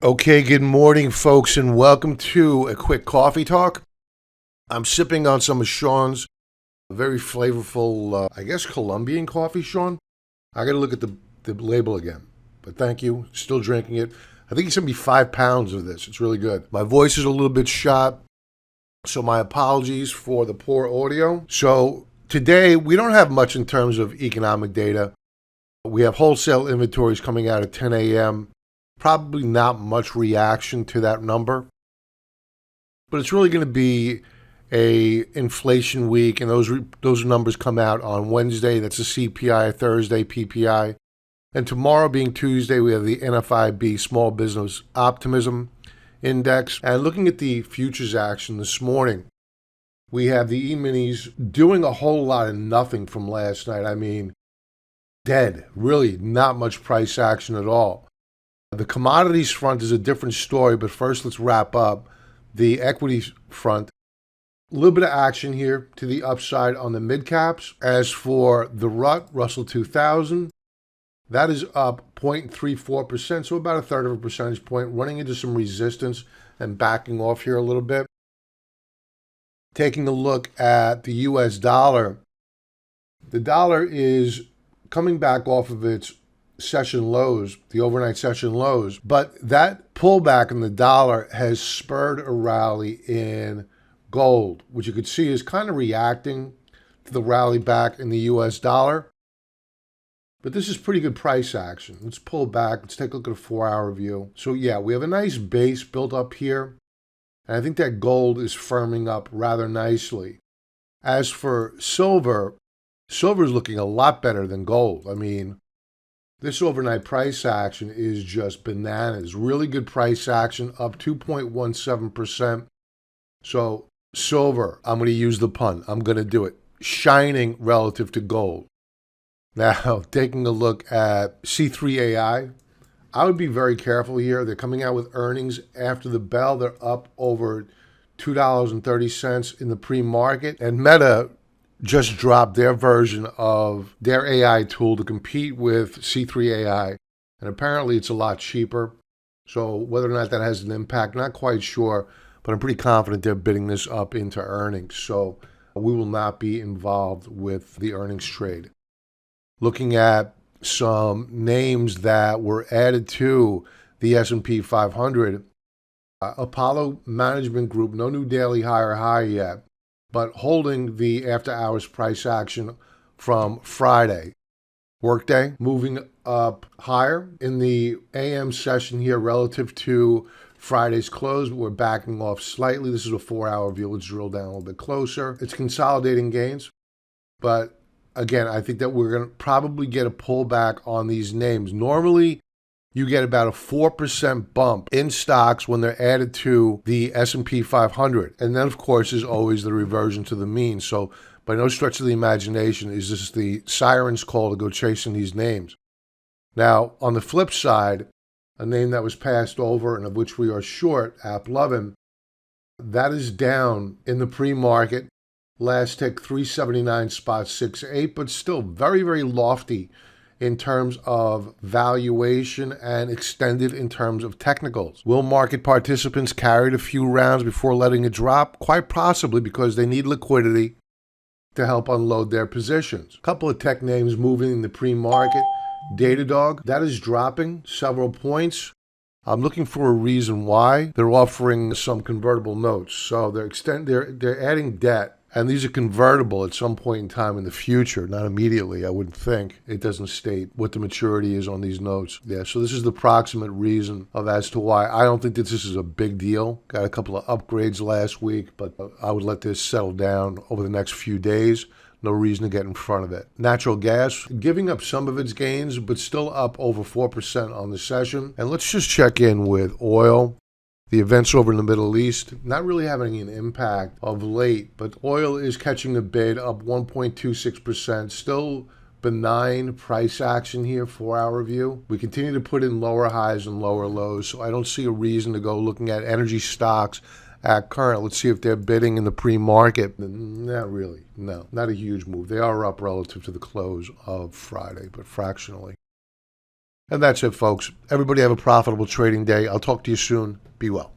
Okay, good morning, folks, and welcome to a quick coffee talk. I'm sipping on some of Sean's very flavorful, Colombian coffee, Sean. I got to look at the label again, but thank you. Still drinking it. I think he sent me 5 pounds of this. It's really good. My voice is a little bit shot, so my apologies for the poor audio. So today, we don't have much in terms of economic data. We have wholesale inventories coming out at 10 a.m., probably not much reaction to that number, but it's really going to be a inflation week, and those numbers come out on Wednesday. That's the CPI, Thursday PPI, and tomorrow being Tuesday, we have the NFIB Small Business Optimism Index. And looking at the futures action this morning, we have the E-minis doing a whole lot of nothing from last night. I mean, dead. Really, not much price action at all. The commodities front is a different story, but first let's wrap up the equities front. A little bit of action here to the upside on the mid caps. As for the Russell 2000, that is up 0.34%, so about a third of a percentage point, running into some resistance and backing off here a little bit. Taking a look at the US dollar, the dollar is coming back off of its session lows, the overnight session lows, but that pullback in the dollar has spurred a rally in gold, which you could see is kind of reacting to the rally back in the US dollar. But this is pretty good price action. Let's pull back. Let's take a look at a 4-hour view. So yeah, we have a nice base built up here, and I think that gold is firming up rather nicely. As for silver, silver is looking a lot better than gold. I mean, this overnight price action is just bananas. Really good price action, up 2.17%. So silver, I'm going to use the pun. I'm going to do it. Shining relative to gold. Now, taking a look at C3AI, I would be very careful here. They're coming out with earnings after the bell. They're up over $2.30 in the pre-market. And Meta just dropped their version of their AI tool to compete with C3AI. And apparently it's a lot cheaper. So whether or not that has an impact, not quite sure, but I'm pretty confident they're bidding this up into earnings. So we will not be involved with the earnings trade. Looking at some names that were added to the S&P 500, Apollo Management Group, no new daily high yet, but holding the after-hours price action from Friday. Workday moving up higher in the AM session here relative to Friday's close, but we're backing off slightly. This is a 4-hour view. Let's drill down a little bit closer. It's consolidating gains, but again, I think that we're going to probably get a pullback on these names. Normally, you get about a 4% bump in stocks when they're added to the S&P 500. And then, of course, is always the reversion to the mean. So by no stretch of the imagination is this the siren's call to go chasing these names. Now, on the flip side, a name that was passed over and of which we are short, AppLovin, that is down in the pre-market. Last tick, 379.68, but still very, very lofty in terms of valuation and extended in terms of technicals. Will market participants carry it a few rounds before letting it drop? Quite possibly, because they need liquidity to help unload their positions. A couple of tech names moving in the pre-market. Datadog, that is dropping several points. I'm looking for a reason why. They're offering some convertible notes. So they're adding debt. And these are convertible at some point in time in the future, not immediately, I wouldn't think. It doesn't state what the maturity is on these notes. Yeah, so this is the proximate reason as to why I don't think that this is a big deal. Got a couple of upgrades last week, but I would let this settle down over the next few days. No reason to get in front of it. Natural gas, giving up some of its gains, but still up over 4% on the session. And let's just check in with oil. The events over in the Middle East, not really having an impact of late, but oil is catching a bid up 1.26%. Still benign price action here, 4-hour view. We continue to put in lower highs and lower lows, so I don't see a reason to go looking at energy stocks at current. Let's see if they're bidding in the pre-market. Not really, no, not a huge move. They are up relative to the close of Friday, but fractionally. And that's it, folks. Everybody have a profitable trading day. I'll talk to you soon. Be well.